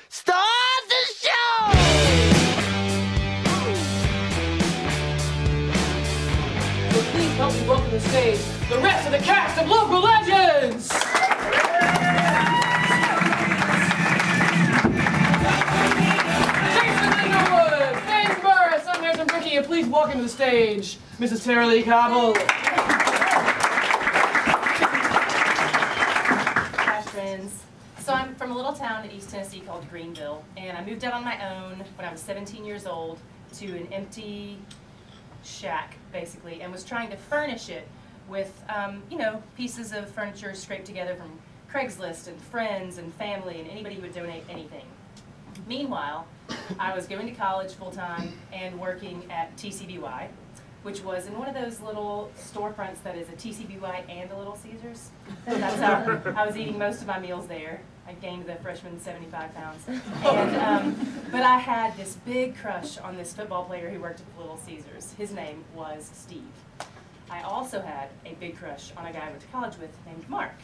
Start the show! So please help me welcome to the stage the rest of the cast of Local Legends! And please welcome to the stage, Mrs. Tara Leigh Cobble. Hi, friends. So I'm from a little town in East Tennessee called Greenville, and I moved out on my own when I was 17 years old to an empty shack, basically, and was trying to furnish it with, you know, pieces of furniture scraped together from Craigslist and friends and family and anybody who would donate anything. Meanwhile, I was going to college full-time and working at TCBY, which was in one of those little storefronts that is a TCBY and a Little Caesars. That's how I was eating most of my meals there. I gained the freshman 75 pounds. And, but I had this big crush on this football player who worked at the Little Caesars. His name was Steve. I also had a big crush on a guy I went to college with named Mark.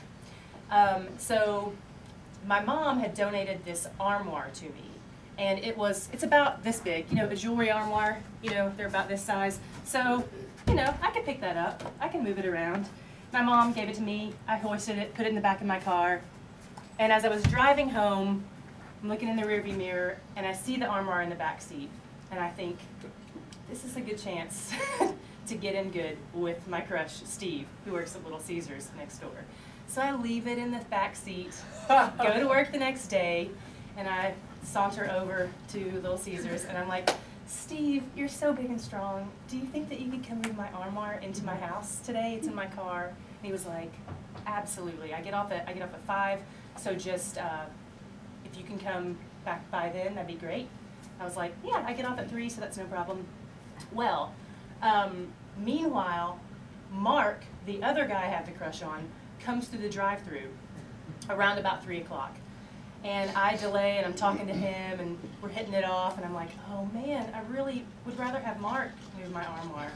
So my mom had donated this armoire to me. And it's about this big, you know, a jewelry armoire, you know, they're about this size. So, you know, I could pick that up. I can move it around. My mom gave it to me. I hoisted it, put it in the back of my car. And as I was driving home, I'm looking in the rearview mirror, and I see the armoire in the back seat. And I think, this is a good chance to get in good with my crush, Steve, who works at Little Caesars next door. So I leave it in the back seat, go to work the next day, and I saunter over to Little Caesars, and I'm like, Steve, you're so big and strong. Do you think that you could come move my armoire into my house today? It's in my car. And he was like, absolutely. I get off at 5, so just if you can come back by then, that'd be great. I was like, yeah, I get off at 3, so that's no problem. Well, meanwhile, Mark, the other guy I have the crush on, comes through the drive-thru around about 3 o'clock. And I delay, and I'm talking to him, and we're hitting it off, and I'm like, oh man, I really would rather have Mark move my armoire.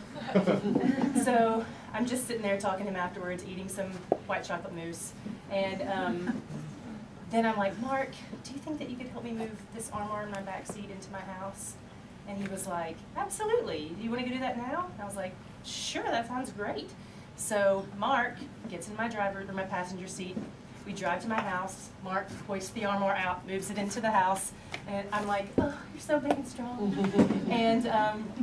So I'm just sitting there talking to him afterwards, eating some white chocolate mousse, and then I'm like, Mark, do you think that you could help me move this armoire in my back seat into my house? And he was like, absolutely. Do you want to go do that now? And I was like, sure, that sounds great. So Mark gets in my passenger seat. We drive to my house. Mark hoists the armoire out, moves it into the house, and I'm like, oh, you're so big and strong. And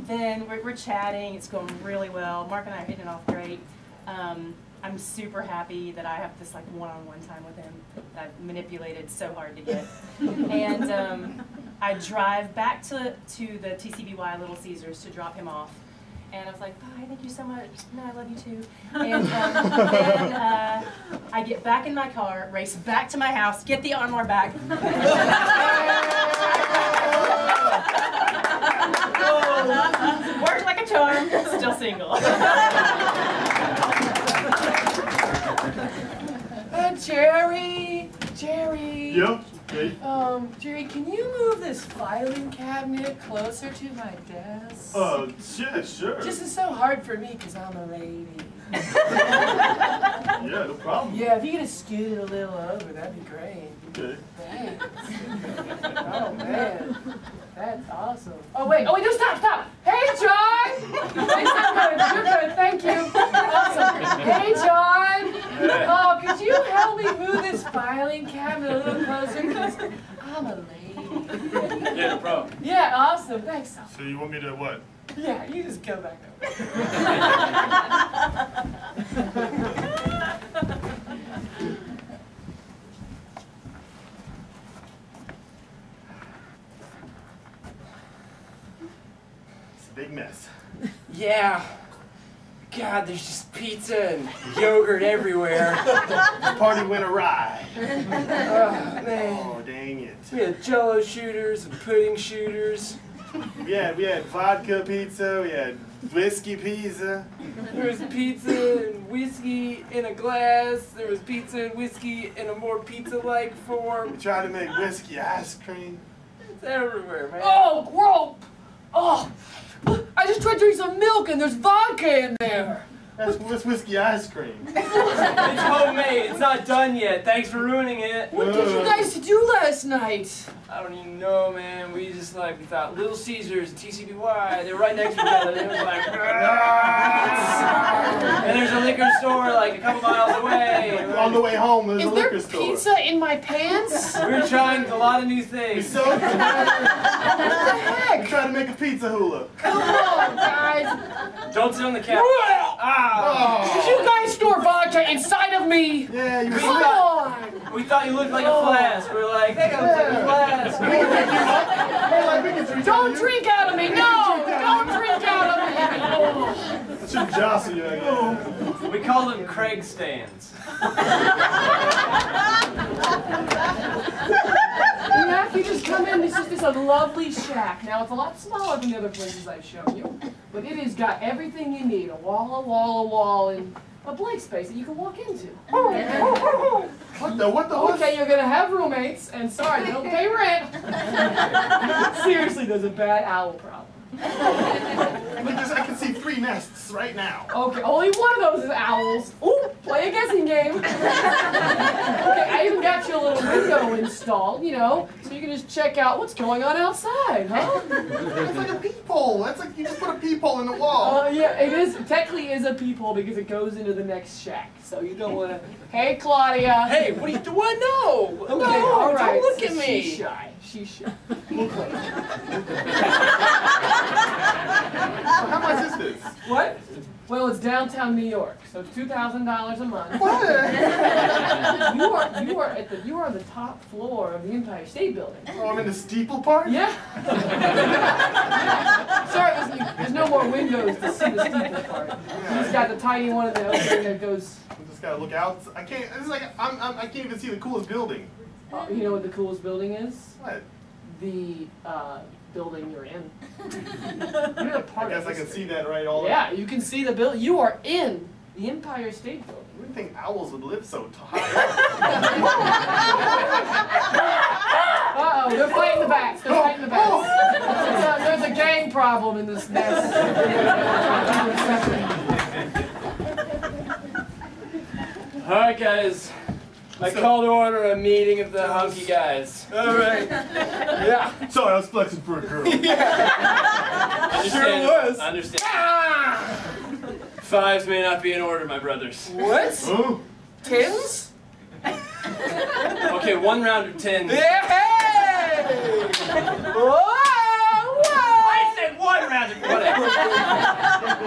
then we're chatting. It's going really well. Mark and I are hitting it off great. I'm super happy that I have this like one-on-one time with him that I've manipulated so hard to get. And I drive back to the TCBY Little Caesars to drop him off. And I was like, bye, thank you so much. No, I love you too. And then I get back in my car, race back to my house, get the armoire back. Worked like a charm, still single. Jerry. Yep. Hey. Jerry, can you move this filing cabinet closer to my desk? Yeah, sure. Just it's so hard for me because I'm a lady. Yeah, no problem. Yeah, if you could just scoot it a little over, that'd be great. Okay. Thanks. Oh, man. That's awesome. Oh, wait, no, stop. Hey, John! Thanks, you're good, thank you. Awesome. Hey, John! Oh, could you help me move this filing cabinet a little closer? Because I'm a lady. Yeah, no problem. Yeah, awesome, thanks. So you want me to what? Yeah, you just go back over. It's a big mess. Yeah. God, there's just pizza and yogurt everywhere. The party went awry. Oh, man. Oh, dang it. We had Jell-O shooters and pudding shooters. We had vodka pizza, we had whiskey pizza. There was pizza and whiskey in a glass. There was pizza and whiskey in a more pizza-like form. We tried to make whiskey ice cream. It's everywhere, man. Oh, grope! Oh, I just tried to drink some milk and there's vodka in there. That's whiskey ice cream. It's homemade. It's not done yet. Thanks for ruining it. What did you guys do last night? I don't even know, man. We just we thought Little Caesars and TCBY, they were right next to each other. It was like, and there's a liquor store like a couple miles away. On the way home, there's a liquor Is there store. pizza in my pants? We're trying a lot of new things. What the heck? We're trying to make a pizza hula. Come on, guys. Don't sit on the couch. Did you guys store vodka inside of me? Yeah, you Come on. We thought you looked like a flask. We were like, that guy looks like a flask. Don't drink out of me. No, don't drink out of me. That should jostle you, I guess. We call them Craig stands. Yeah, if you just come in, this is a lovely shack. Now, it's a lot smaller than the other places I've shown you, but it has got everything you need. A wall, and a blank space that you can walk into. What the Okay, you're gonna have roommates, and sorry, they don't pay rent. Seriously, there's a bad owl problem. I can see 3 nests right now. Okay, only one of those is owls. Ooh, play a guessing game. Okay, I even got you a little window installed, you know, so you can just check out what's going on outside, huh? It's like a peephole. That's like you just put a peephole in the wall. Yeah, it is. Technically, is a peephole because it goes into the next shack. So you don't want to. Hey, Claudia. Hey, what do I know? Okay, No, all right. don't look at me. She's shy. She's shy. How much is this? What? Well, it's downtown New York, so it's $2,000 a month. What? You are on the top floor of the Empire State Building. Oh, I'm in the steeple part? Yeah. Sorry, there's no more windows to see the steeple part. You just got the tiny one of the opening that goes. I just gotta look out. I can't. It's like I can't even see the coolest building. You know what the coolest building is? What? The building you're in. You're a part I guess of I can history. see that right all. Yeah, you can see the building. You are in the Empire State Building. I wouldn't think owls would live so high. Uh-oh, they're fighting the bats. They're fighting the bats. There's a gang problem in this nest. All right, guys. I call to order a meeting of the hunky guys. All right. Yeah. Sorry, I was flexing for a girl. Sure was. I understand. Fives may not be in order, my brothers. What? Oh. Tens? Okay, 1 round of 10. Hey! Whoa! I said 1 round of whatever.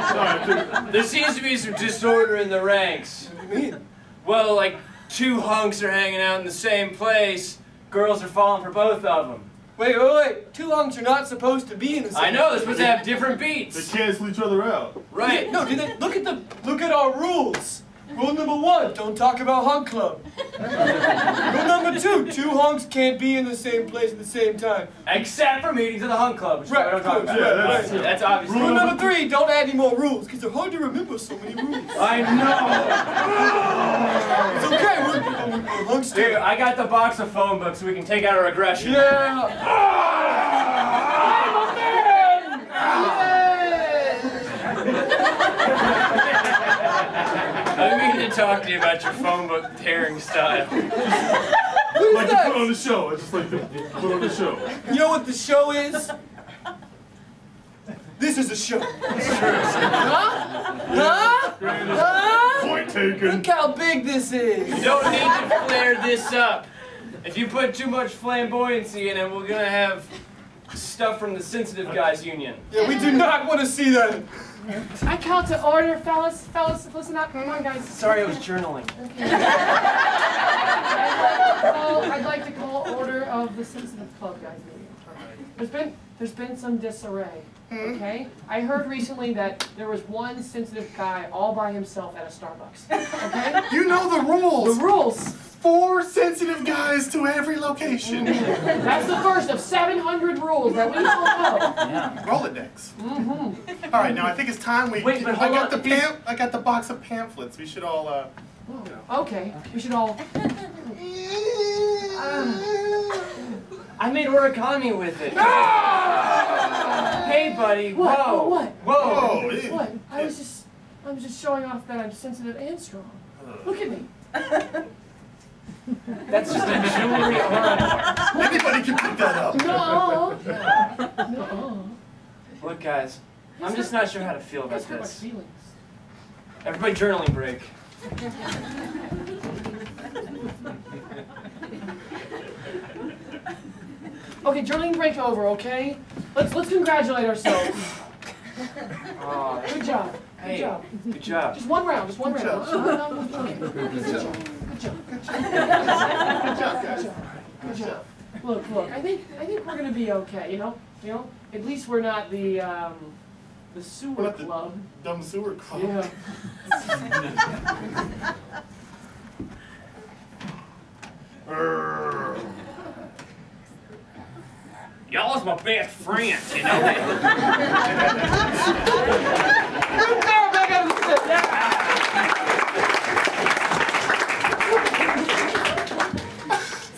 Sorry, There seems to be some disorder in the ranks. What do you mean? Well, like 2 hunks are hanging out in the same place. Girls are falling for both of them. Wait. 2 hunks are not supposed to be in the same. I know, they're supposed to have different They beats. cancel each other out. Right. No, look at our rules. Rule number 1, don't talk about hunk club. Rule number 2, 2 hunks can't be in the same place at the same time. Except for meetings of the hunk club, which Right, I don't talk of about. course, yeah, Right, that's obvious. Rule number 3, don't add any more rules, because they're hard to remember so many rules. I know. It's okay, we're hunks too. Here, I got the box of phone books so we can take out our aggression. Yeah. I mean to talk to you about your phone book tearing style. Like to put on the show. I just like to put on the show. You know what the show is? This is a show. Point taken. Look how big this is. You don't need to flare this up. If you put too much flamboyancy in it, we're gonna have stuff from the Sensitive Guys Union. Yeah, we do not want to see that. I call to order, fellas. Fellas, listen up. Come on, guys. Sorry, I was journaling. I'd like to call order of the Sensitive Club guys meeting. There's been some disarray. Okay? I heard recently that there was one sensitive guy all by himself at a Starbucks. Okay? You know the rules. The rules. 4 sensitive guys to every location. That's the first of 700 rules that we all know. Yeah. Rolodex. All right, now I think it's time we. Wait, but I hold got on, I got the box of pamphlets. We should all. Okay, we should all. I made origami with it. Hey, buddy. What? Whoa. What? Whoa. Oh, What? I was just I'm just showing off that I'm sensitive and strong. Look at me. That's just a jewelry arm. Anybody can pick that up. No. No. Look, guys, I'm just not sure how to feel about That's hurt my this. feelings. Everybody journaling break. Okay, journaling break over, okay? Let's congratulate ourselves. Aw, Good job. Good hey, job. good job. Just one round, just one Good round. job. Okay. Good job. Good job. Good job, Good guys. job. Good job. Look, I think we're gonna be okay, you know? At least we're not the sewer We're not the club. dumb sewer club. Yeah. Y'all's my best friends, you know that?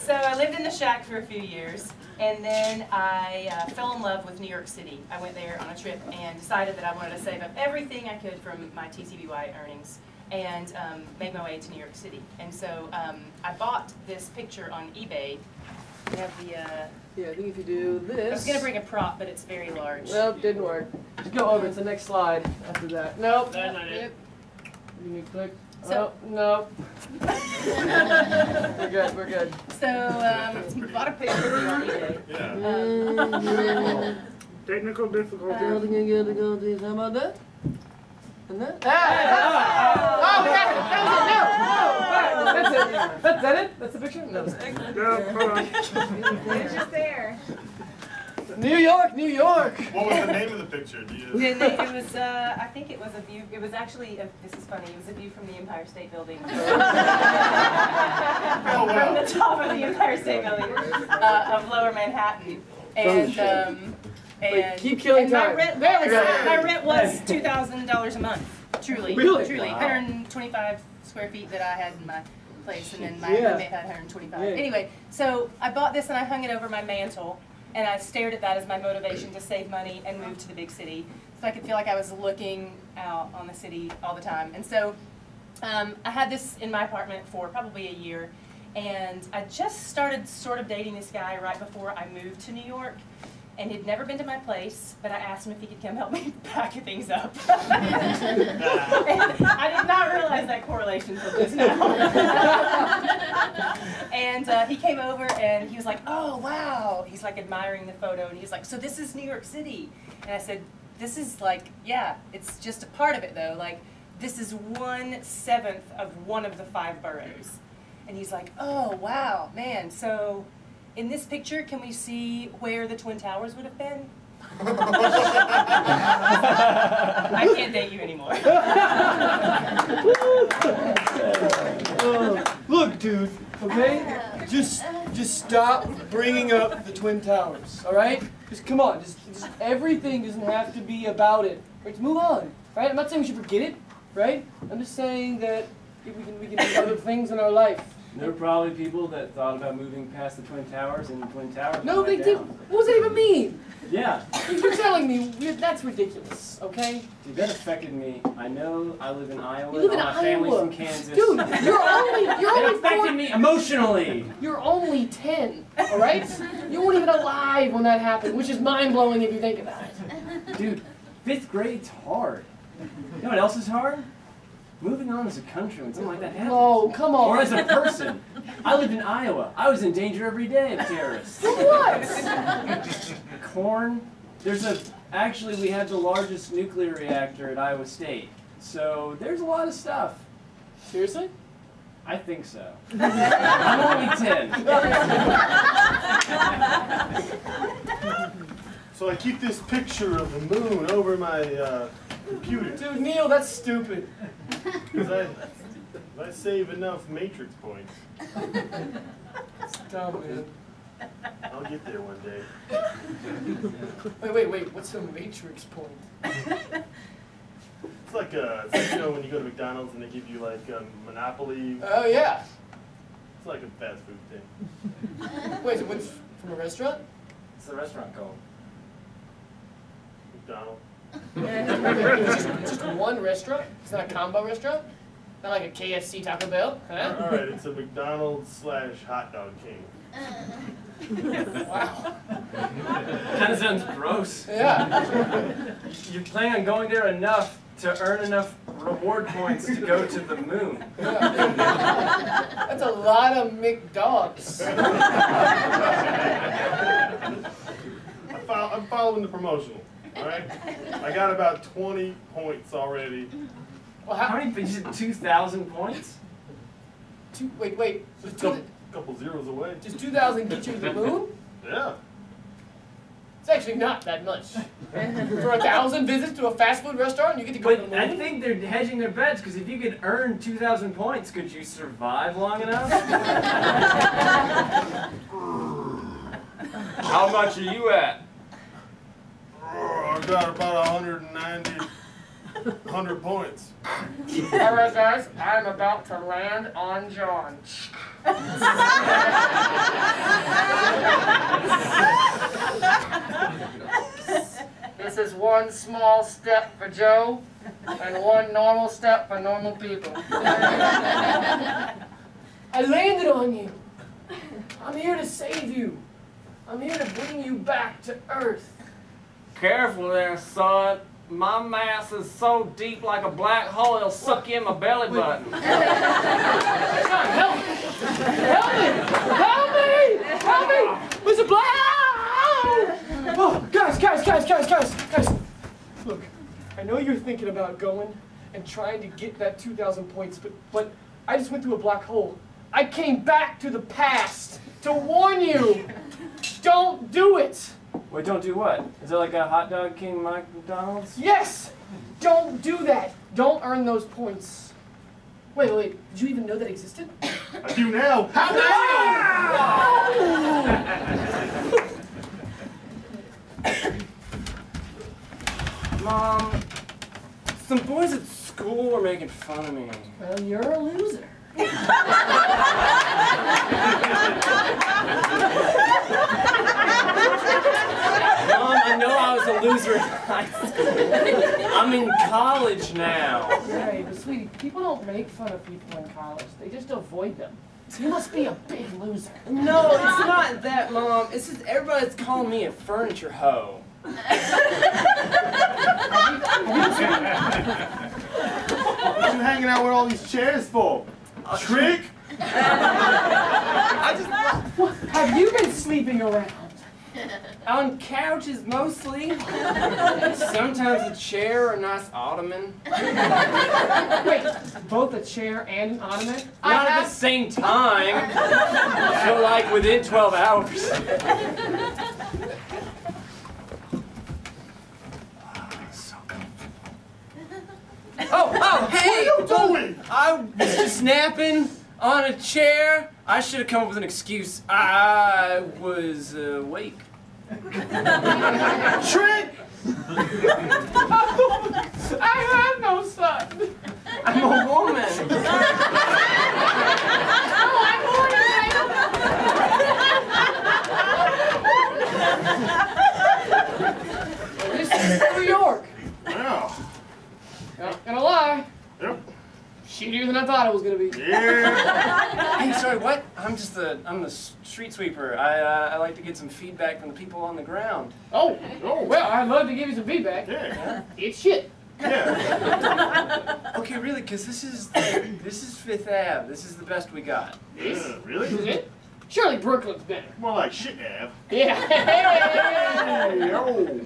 So I lived in the shack for a few years, and then I fell in love with New York City. I went there on a trip and decided that I wanted to save up everything I could from my TCBY earnings and make my way to New York City. And so I bought this picture on eBay. We have the, Yeah, I think if you do this. I was going to bring a prop, but it's very large. Nope, didn't work. Just go over to the next slide after that. Nope. That's not it. You need to click. So- Oh, no. We're good. So bought a picture on eBay. Yeah. Technical difficulties. How about that? And that? Oh, we got it! That was it! No! That's it! That's it? That's the picture? No. No, hold on. It's just there. New York, New York! What was the name of the picture? Do you? It was, I think it was a view, it was actually, this is funny, it was a view from the Empire State Building. Oh, From wow. the top of the Empire State Building of Lower Manhattan. And, Wait, keep killing and my time. rent There we was, go. my rent was $2,000 a month, truly. Really? Truly, Wow. 125 square feet that I had in my place, and then my Yeah. roommate had 125. Yeah. Anyway, so I bought this and I hung it over my mantle, and I stared at that as my motivation to save money and move to the big city, so I could feel like I was looking out on the city all the time. And so I had this in my apartment for probably a year, and I just started sort of dating this guy right before I moved to New York. And he'd never been to my place, but I asked him if he could come help me pack things up. And I did not realize that correlation until just now. And he came over and he was like, oh, wow. He's like admiring the photo, and he's like, so this is New York City? And I said, this is like, yeah, it's just a part of it though. Like, this is 1/7 of one of the 5 boroughs. And he's like, oh, wow, man, so in this picture, can we see where the Twin Towers would have been? I can't date you anymore. Look, dude, okay? Just stop bringing up the Twin Towers, all right? Just come on. Just everything doesn't have to be about it. Let's move on, right? I'm not saying we should forget it, right? I'm just saying that we can do other things in our life. There were probably people that thought about moving past the Twin Towers, and the Twin Towers No, they went did. down. What does that even mean? Yeah, You're telling me that's ridiculous, okay? dude, that affected me. I know I live in Iowa, You live and in all my family's Iowa. from Kansas. Dude, you're it only affected me emotionally. You're only 10, all right? You weren't even alive when that happened, which is mind-blowing if you think about it. Dude, 5th grade's hard. You know what else is hard? Moving on as a country when something like that happens. Oh, come on. Or as a person. I lived in Iowa. I was in danger every day of terrorists. From what? Corn. Actually, we had the largest nuclear reactor at Iowa State. So there's a lot of stuff. Seriously? I think so. I'm only 10. So I keep this picture of the moon over my computer. Dude, Neil, that's stupid. Because I save enough matrix points. It's dumb, man. I'll get there one day. Wait. What's a matrix point? It's like you know when you go to McDonald's and they give you like Monopoly. Oh, yeah. It's like a fast food thing. Wait, what's from a restaurant? What's the restaurant called? McDonald's. It's just one restaurant? It's not a combo restaurant? Not like a KFC Taco Bell? Huh? All right, it's a McDonald's / hot dog king. Wow. Kind of sounds gross. Yeah. You plan on going there enough to earn enough reward points to go to the moon. That's a lot of McDogs. I'm following the promotional. All right, I got about 20 points already. Well, How many? You said 2,000 points? Wait. Just a couple zeros away. Does 2,000 get you to the moon? Yeah. It's actually not that much. For 1,000 visits to a fast food restaurant, you get to go to the But moon? I think they're hedging their bets, because if you could earn 2,000 points, could you survive long enough? How much are you at? I got about 100 points. All right, guys, I'm about to land on John. This is one small step for Joe and one normal step for normal people. I landed on you. I'm here to save you. I'm here to bring you back to Earth. Careful there, son. My mass is so deep like a black hole, it'll suck you in my belly button. John, help me! Help me! Help me! Help me! There's a black... Oh, guys! Look, I know you're thinking about going and trying to get that 2,000 points, but I just went through a black hole. I came back to the past to warn you. Don't do it. Wait, don't do what? Is it like a hot dog king McDonald's? Yes! Don't do that. Don't earn those points. Wait. Did you even know that existed? I do now. How Mom, some boys at school were making fun of me. Well, you're a loser. Mom, I know I was a loser in high school. I'm in college now. Right, but sweetie, people don't make fun of people in college. They just avoid them. You must be a big loser. No, it's not that, Mom. It's just everybody's calling me a furniture hoe. What are you hanging out with all these chairs for? Trick? Have you been sleeping around? On couches, mostly. Sometimes a chair or a nice ottoman. Wait, both a chair and an ottoman? Not at the same time. So like within 12 hours. Oh, hey! What are you doing? I was just napping on a chair. I should have come up with an excuse. I was awake. Trick! I have no son. I'm a woman. This is New York. Wow. Not gonna lie, Yep. shittier than I thought it was gonna be. Yeah. Hey, sorry, what? I'm the street sweeper. I like to get some feedback from the people on the ground. Oh, well, I'd love to give you some feedback. Yeah. It's shit. Yeah. Okay, really, because this is Fifth Ave. This is the best we got. Yeah. Is Really? it? Surely Brooklyn's better. More like shit, Av. Yeah. Hey, yo.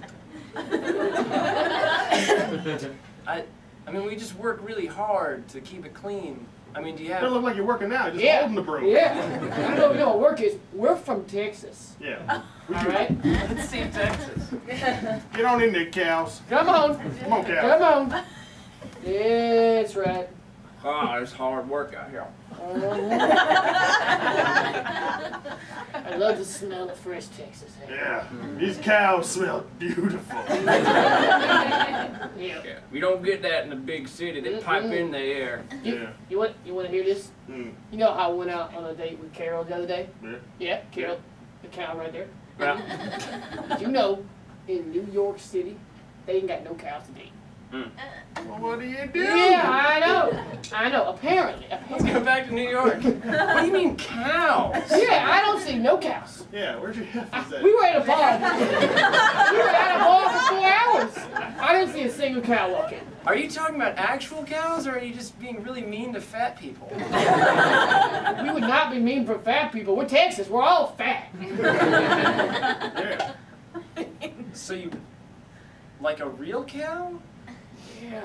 I mean, we just work really hard to keep it clean. I mean, do you Don't have... look like you're working out. You're just Yeah. holding the broom. Yeah. I don't know what work is. We're from Texas. Yeah. All right? Let's see Texas. Get on in there, cows. Come on. Come on, cows. Come on. That's right. Oh, it's hard work out here. I love the smell of fresh Texas. Yeah. These cows smell beautiful. Yeah. We don't get that in the big city. They pipe in the air. Yeah. You want to hear this? Mm. You know how I went out on a date with Carol the other day? Yeah. Yeah, Carol, the cow right there. Yeah. Did you know in New York City they ain't got no cows to date. Well, what do you do? Yeah, I know. Apparently. Let's go back to New York. What do you mean cows? Yeah, I don't see no cows. Yeah, where'd your heifers at? We were at a bar. We were at a bar for 4 hours. I didn't see a single cow walking. Are you talking about actual cows, or are you just being really mean to fat people? We would not be mean for fat people. We're Texas. We're all fat. Yeah. So you like a real cow? Yeah.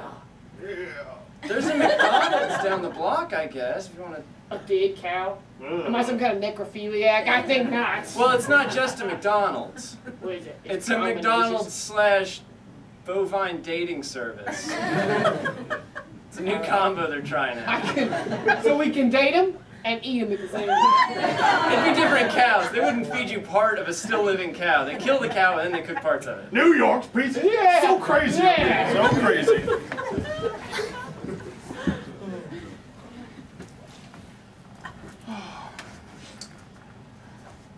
Yeah. There's a McDonald's down the block, I guess, if you want to... A dead cow? Ugh. Am I some kind of necrophiliac? I think not. Well, it's not just a McDonald's. What is it? It's a McDonald's / bovine dating service. It's a new combo they're trying out. So we can date them and eat them at the same time. It'd be different cows. They wouldn't feed you part of a still living cow. They kill the cow and then they cook parts of it. New York's pizza. Yeah. So crazy. Yeah. So crazy.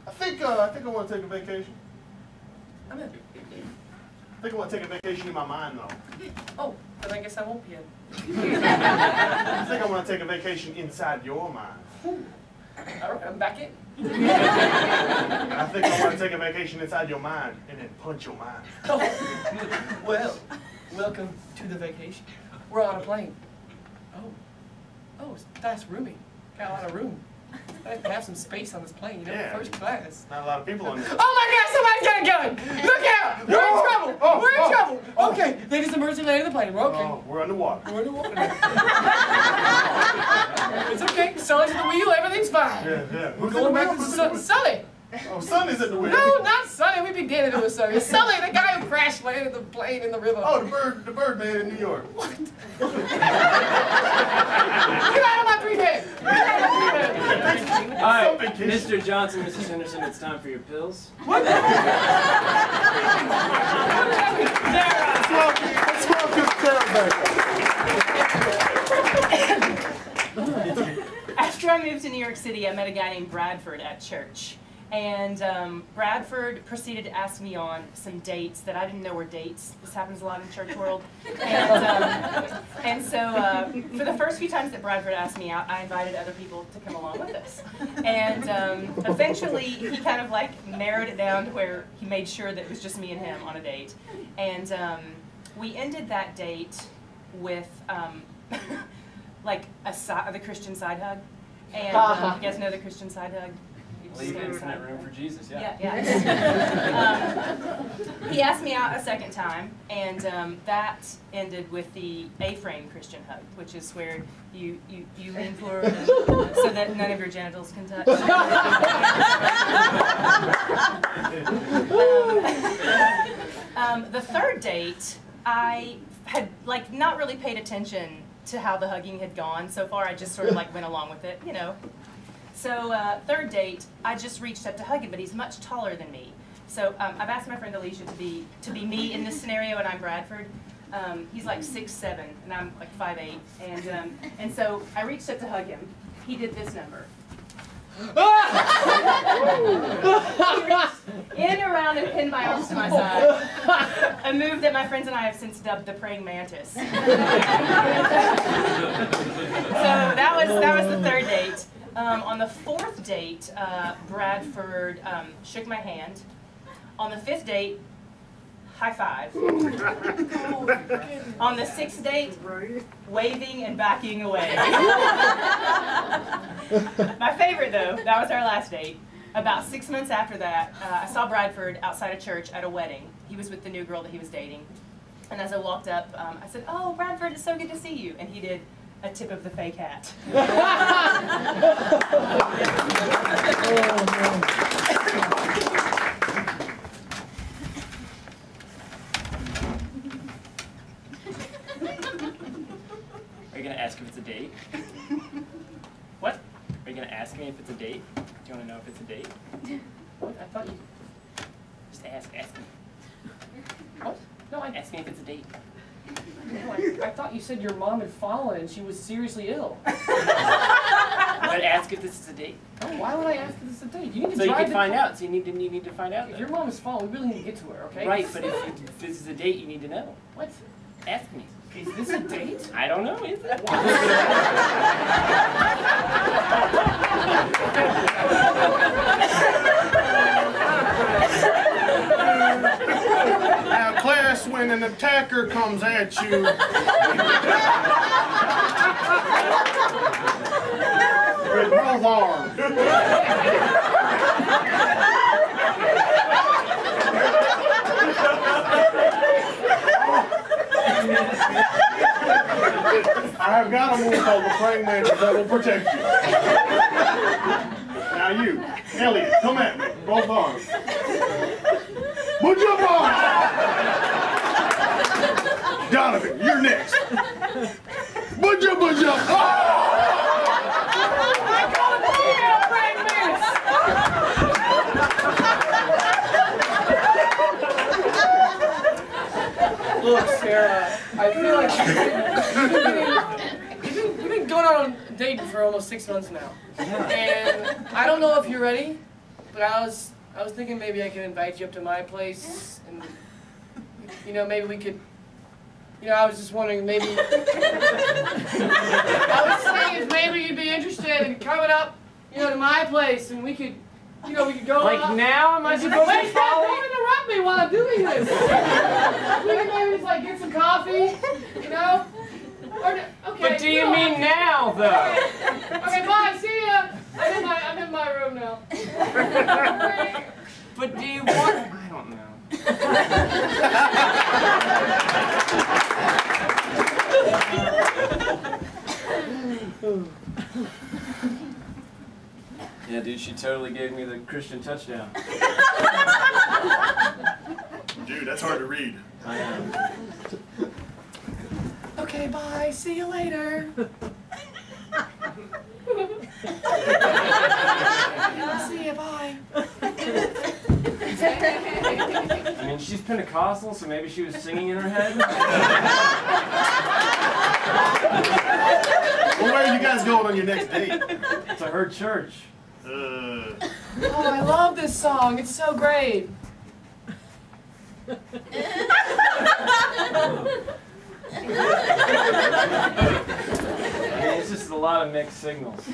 I think I want to take a vacation. I'm in. I think I want to take a vacation in my mind, though. Oh, then I guess I won't be in. I think I want to take a vacation inside your mind. All right, I'm back in. I think I want to take a vacation inside your mind and then punch your mind. Oh. Well, welcome to the vacation. We're on a plane. Oh, that's roomy. Got a lot of room. I have to have some space on this plane, you know, Yeah. first class. Not a lot of people on this. Oh my God! Somebody's got a gun! Look out! We're in trouble! We're in trouble! Okay, they just emergency landed the plane. We're okay. Oh, we're underwater. We're underwater. It's okay. Sully's at the wheel. Everything's fine. Yeah. We're going back to Sully. Oh, Sonny's at the wheel. No, not Sully. We'd be dead if it was Sully. It's Sully, the guy who crash landed the plane in the river. Oh, the bird man in New York. What? Get out of my 3-bed! Get out of my 3-bed! All right, vacation. Mr. Johnson, Mrs. Henderson, it's time for your pills. What? Let's welcome Tara back. After I moved to New York City, I met a guy named Bradford at church. And Bradford proceeded to ask me on some dates that I didn't know were dates. This happens a lot in the church world. And so for the first few times that Bradford asked me out, I invited other people to come along with us. And eventually he kind of like narrowed it down to where he made sure that it was just me and him on a date. And we ended that date with like the Christian side hug. And you guys know the Christian side hug? Leave infinite room for Jesus, yeah. Yeah. He asked me out a second time, and that ended with the A-frame Christian hug, which is where you lean forward and, so that none of your genitals can touch. The third date, I had like not really paid attention to how the hugging had gone so far. I just sort of like went along with it, you know. So third date, I just reached up to hug him, but he's much taller than me. So I've asked my friend Alicia to be me in this scenario, and I'm Bradford. He's like 6'7", and I'm like 5'8", and so I reached up to hug him. He did this number. In around and pinned my arms to my side. A move that my friends and I have since dubbed the praying mantis. So that was the third date. On the fourth date, Bradford shook my hand. On the fifth date, high five. On the sixth date, waving and backing away. My favorite, though, that was our last date. About 6 months after that, I saw Bradford outside a church at a wedding. He was with the new girl that he was dating. And as I walked up, I said, "Oh, Bradford, it's so good to see you." And he did a tip of the fake hat. Are you going to ask if it's a date? What? Are you going to ask me if it's a date? Do you want to know if it's a date? What? I thought you... Just ask me. What? No, Ask me if it's a date. I thought you said your mom had fallen and she was seriously ill. Well, But ask if this is a date. Oh, why would I ask if this is a date? You need to So you drive can find out. So you need to find out. If your mom is falling, we really need to get to her, okay? Right, but if this is a date, you need to know. What? Ask me. Is this a date? I don't know, is it? Now, class, when an attacker comes at you, with both arms. I have got a move called the praying mantis that will protect you. Now you, Elliot, come at me, both arms. Put your arms! Donovan, you're next. Put your oh! Look, Sarah, I feel like you've been going on a date for almost 6 months now. And I don't know if you're ready, but I was thinking maybe I could invite you up to my place and, you know, maybe we could, you know, I was just wondering maybe, I was saying if maybe you'd be interested in coming up, you know, to my place and we could, you know, we could go Like up. now? Am I supposed to follow? Don't interrupt me while I'm doing this. We can maybe just like get some coffee, you know? Or, okay. But do you mean now, though? Okay, bye. See ya. I'm in my room now. But do you want? I don't know. Yeah, dude, she totally gave me the Christian touchdown. Dude, that's hard to read. I am. Okay, bye. See you later. See ya. Bye. I mean, she's Pentecostal, so maybe she was singing in her head. Well, where are you guys going on your next date? To her church. Oh, I love this song. It's so great. I mean, it's just a lot of mixed signals.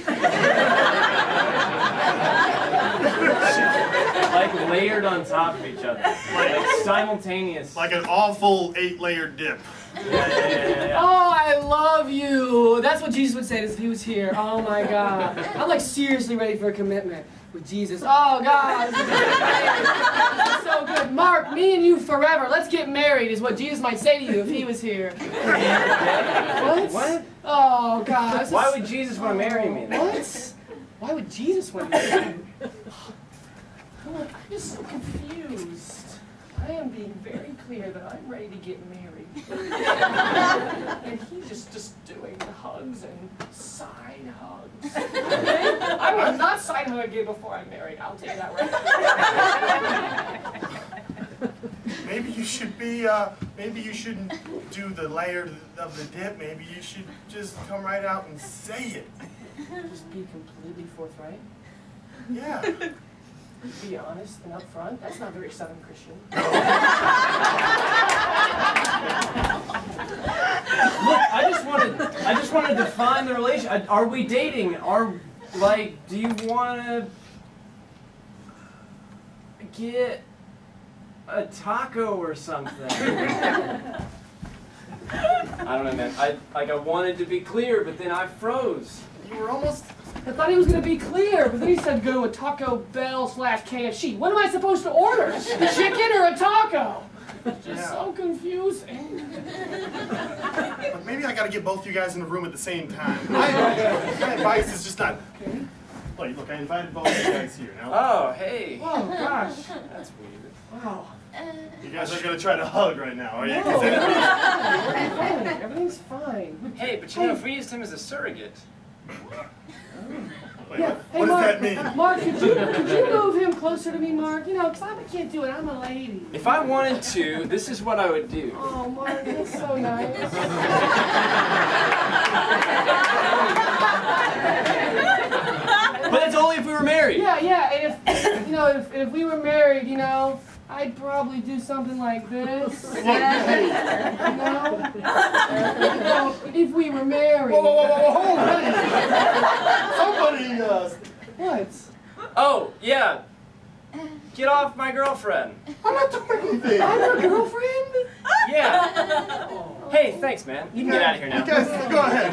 Like layered on top of each other. Like simultaneous. Like an awful 8-layered dip. Yeah. Oh, I love you. That's what Jesus would say if he was here. Oh my God. I'm like seriously ready for a commitment with Jesus. Oh God. This is so good. Mark, me and you forever. Let's get married is what Jesus might say to you if he was here. What? What? Oh God. Why would Jesus want to marry me then? What? Why would Jesus want to marry you? I'm just so confused. I am being very clear that I'm ready to get married. And he's just doing hugs and side hugs. I will not side hug again before I'm married, I'll tell you that right. Maybe you should be, maybe you shouldn't do the layer of the dip. Maybe you should just come right out and say it. Just be completely forthright. Yeah. Be honest and upfront. That's not very Southern Christian. Look, I just want to define the relation. Are we dating? Do you want to get a taco or something? I don't know, man. I wanted to be clear, but then I froze. You were almost... I thought he was going to be clear, but then he said go to a Taco Bell / KFC. What am I supposed to order? A chicken or a taco? Just so confusing. But maybe I gotta get both you guys in the room at the same time. My advice is just not... Okay. Look, I invited both you guys here. Now, Oh, hey. Oh, gosh. That's weird. Wow. you guys are gonna try to hug right now, are you? No. Everything's fine. Hey, but you know, if we used him as a surrogate. Wait, Yeah. what does that mean? Mark, could you move him closer to me, Mark? You know, because I can't do it. I'm a lady. If I wanted to, this is what I would do. Oh, Mark, that's so nice. know, if we were married, you know, I'd probably do something like this. You know? If we were married. Whoa, somebody, What? Oh, yeah. Get off my girlfriend. I'm not doing anything. I'm your girlfriend? Yeah. Hey, thanks, man. You can get out of here now. You guys, go ahead,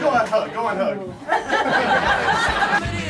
hug.